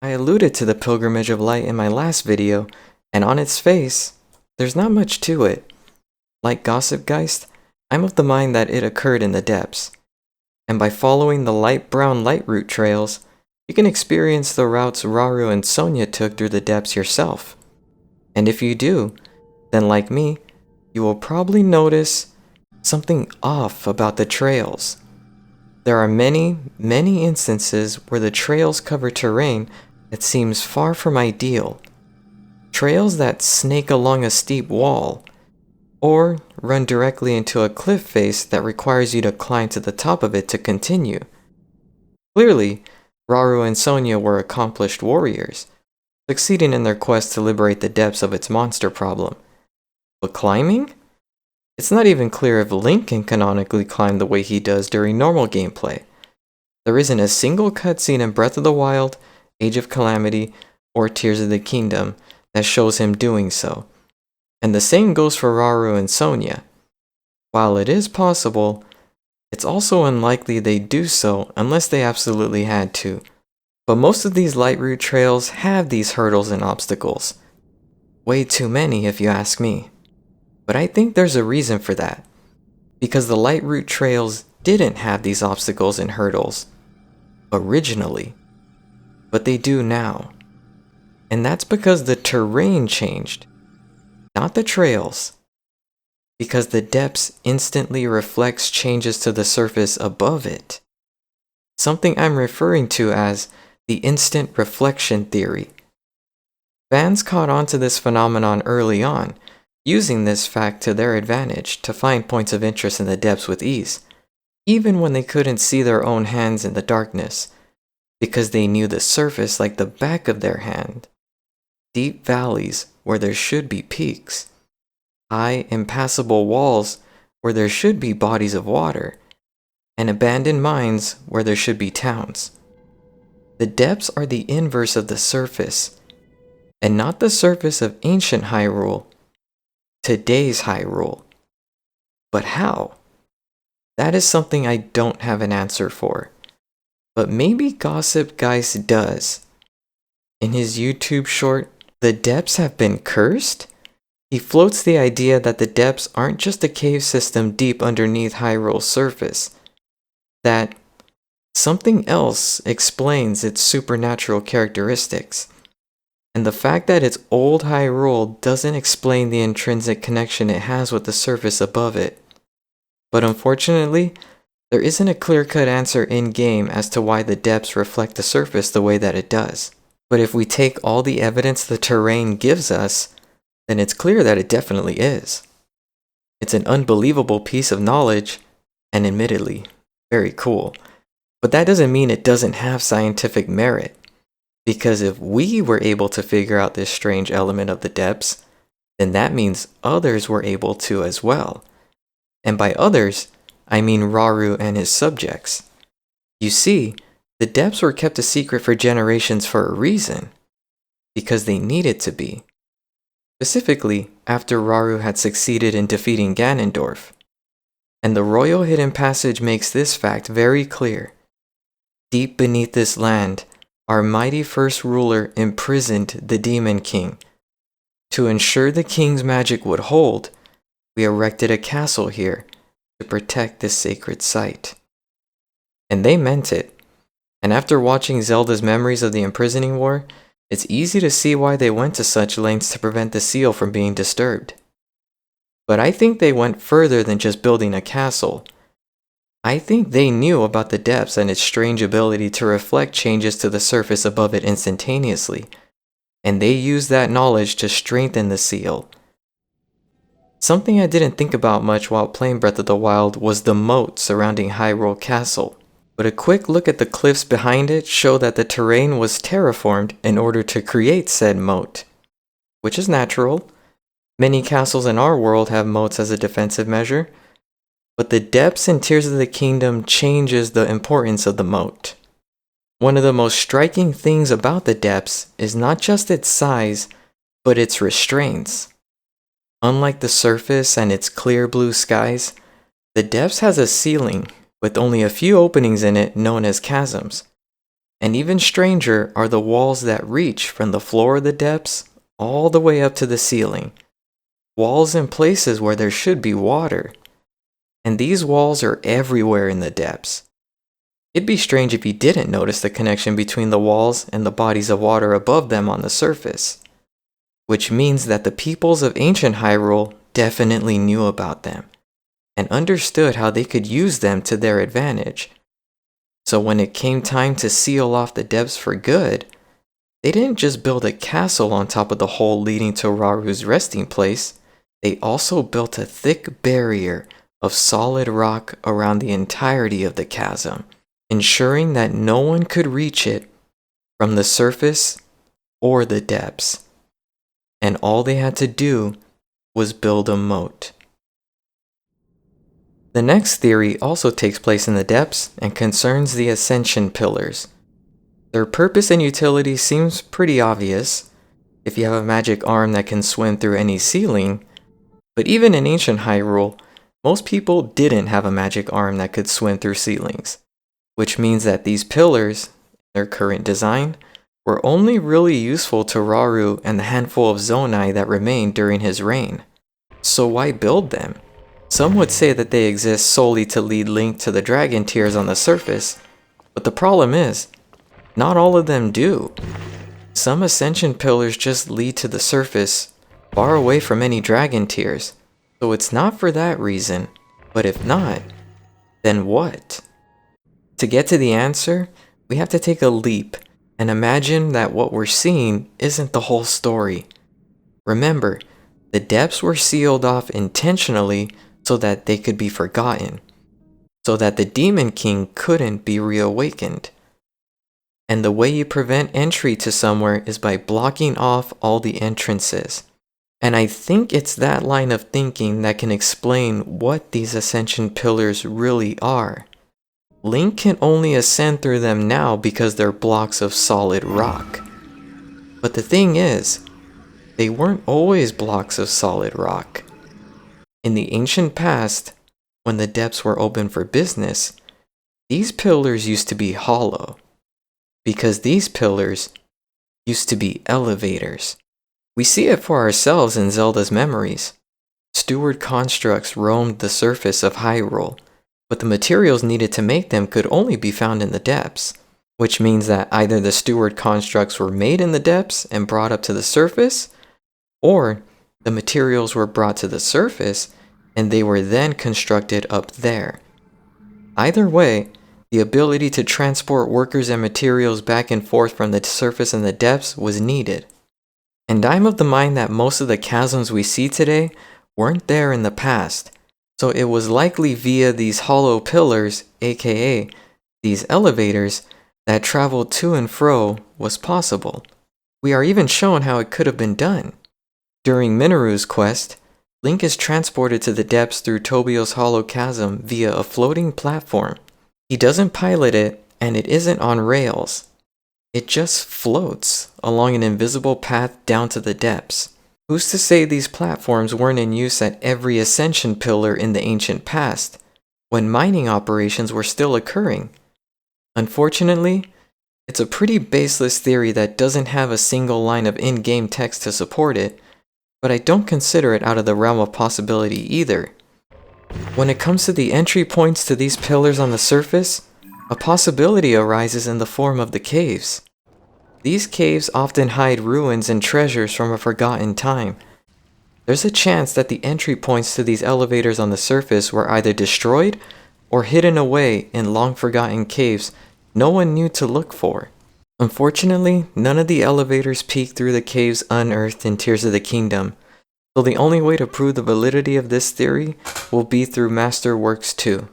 I alluded to the Pilgrimage of Light in my last video, and on its face, there's not much to it. Like Gossip Geist, I'm of the mind that it occurred in the depths, and by following the light brown lightroot trails, you can experience the routes Rauru and Sonia took through the depths yourself. And if you do, then like me, you will probably notice something off about the trails. There are many instances where the trails cover terrain that seems far from ideal. Trails that snake along a steep wall, or run directly into a cliff face that requires you to climb to the top of it to continue. Clearly, Rauru and Sonia were accomplished warriors, succeeding in their quest to liberate the depths of its monster problem. But climbing? It's not even clear if Link can canonically climb the way he does during normal gameplay. There isn't a single cutscene in Breath of the Wild, Age of Calamity, or Tears of the Kingdom that shows him doing so. And the same goes for Rauru and Sonia. While it is possible, it's also unlikely they do so unless they absolutely had to. But most of these lightroot trails have these hurdles and obstacles. Way too many if you ask me. But I think there's a reason for that. Because the lightroot trails didn't have these obstacles and hurdles originally. But they do now. And that's because the terrain changed. Not the trails. Because the depths instantly reflects changes to the surface above it. Something I'm referring to as the instant reflection theory. Fans caught on to this phenomenon early on, using this fact to their advantage to find points of interest in the depths with ease, even when they couldn't see their own hands in the darkness, because they knew the surface like the back of their hand. Deep valleys where there should be peaks, high impassable walls where there should be bodies of water, and abandoned mines where there should be towns. The depths are the inverse of the surface, and not the surface of ancient Hyrule, today's Hyrule. But how? That is something I don't have an answer for. But maybe Gossip Geist does. In his YouTube short, The Depths Have Been Cursed? He floats the idea that the depths aren't just a cave system deep underneath Hyrule's surface. That something else explains its supernatural characteristics. And the fact that it's old Hyrule doesn't explain the intrinsic connection it has with the surface above it. But unfortunately, there isn't a clear-cut answer in-game as to why the depths reflect the surface the way that it does. But if we take all the evidence the terrain gives us, then it's clear that it definitely is. It's an unbelievable piece of knowledge, and admittedly, very cool. But that doesn't mean it doesn't have scientific merit. Because if we were able to figure out this strange element of the depths, then that means others were able to as well. And by others, I mean Rauru and his subjects. You see, the depths were kept a secret for generations for a reason. Because they needed to be. Specifically, after Rauru had succeeded in defeating Ganondorf. And the Royal Hidden Passage makes this fact very clear. Deep beneath this land, our mighty first ruler imprisoned the Demon King. To ensure the king's magic would hold, we erected a castle here to protect this sacred site. And they meant it. And after watching Zelda's Memories of the Imprisoning War, it's easy to see why they went to such lengths to prevent the seal from being disturbed. But I think they went further than just building a castle. I think they knew about the depths and its strange ability to reflect changes to the surface above it instantaneously, and they used that knowledge to strengthen the seal. Something I didn't think about much while playing Breath of the Wild was the moat surrounding Hyrule Castle, but a quick look at the cliffs behind it showed that the terrain was terraformed in order to create said moat, which is natural. Many castles in our world have moats as a defensive measure. But the depths in Tears of the Kingdom changes the importance of the moat. One of the most striking things about the depths is not just its size, but its restraints. Unlike the surface and its clear blue skies, the depths has a ceiling with only a few openings in it known as chasms. And even stranger are the walls that reach from the floor of the depths all the way up to the ceiling. Walls in places where there should be water. And these walls are everywhere in the depths. It'd be strange if you didn't notice the connection between the walls and the bodies of water above them on the surface. Which means that the peoples of ancient Hyrule definitely knew about them and understood how they could use them to their advantage. So when it came time to seal off the depths for good, they didn't just build a castle on top of the hole leading to Raru's resting place, they also built a thick barrier of solid rock around the entirety of the chasm, ensuring that no one could reach it from the surface or the depths. And all they had to do was build a moat. The next theory also takes place in the depths and concerns the Ascension pillars. Their purpose and utility seems pretty obvious if you have a magic arm that can swim through any ceiling, but even in ancient Hyrule, most people didn't have a magic arm that could swim through ceilings, which means that these pillars, their current design, were only really useful to Raru and the handful of Zonai that remained during his reign. So why build them? Some would say that they exist solely to lead Link to the dragon tears on the surface, but the problem is, not all of them do. Some Ascension pillars just lead to the surface, far away from any dragon tears, so it's not for that reason, but if not, then what? To get to the answer, we have to take a leap and imagine that what we're seeing isn't the whole story. Remember, the depths were sealed off intentionally so that they could be forgotten, so that the Demon King couldn't be reawakened. And the way you prevent entry to somewhere is by blocking off all the entrances. And I think it's that line of thinking that can explain what these Ascension pillars really are. Link can only ascend through them now because they're blocks of solid rock. But the thing is, they weren't always blocks of solid rock. In the ancient past, when the depths were open for business, these pillars used to be hollow. Because these pillars used to be elevators. We see it for ourselves in Zelda's memories. Steward constructs roamed the surface of Hyrule, but the materials needed to make them could only be found in the depths, which means that either the steward constructs were made in the depths and brought up to the surface, or the materials were brought to the surface and they were then constructed up there. Either way, the ability to transport workers and materials back and forth from the surface and the depths was needed. And I'm of the mind that most of the chasms we see today weren't there in the past, so it was likely via these hollow pillars, aka these elevators, that travel to and fro was possible. We are even shown how it could have been done. During Mineru's quest, Link is transported to the depths through Tobio's hollow chasm via a floating platform. He doesn't pilot it, and it isn't on rails. It just floats along an invisible path down to the depths. Who's to say these platforms weren't in use at every Ascension pillar in the ancient past, when mining operations were still occurring? Unfortunately, it's a pretty baseless theory that doesn't have a single line of in-game text to support it, but I don't consider it out of the realm of possibility either. When it comes to the entry points to these pillars on the surface, a possibility arises in the form of the caves. These caves often hide ruins and treasures from a forgotten time. There's a chance that the entry points to these elevators on the surface were either destroyed or hidden away in long-forgotten caves no one knew to look for. Unfortunately, none of the elevators peek through the caves unearthed in Tears of the Kingdom, so the only way to prove the validity of this theory will be through Masterworks 2.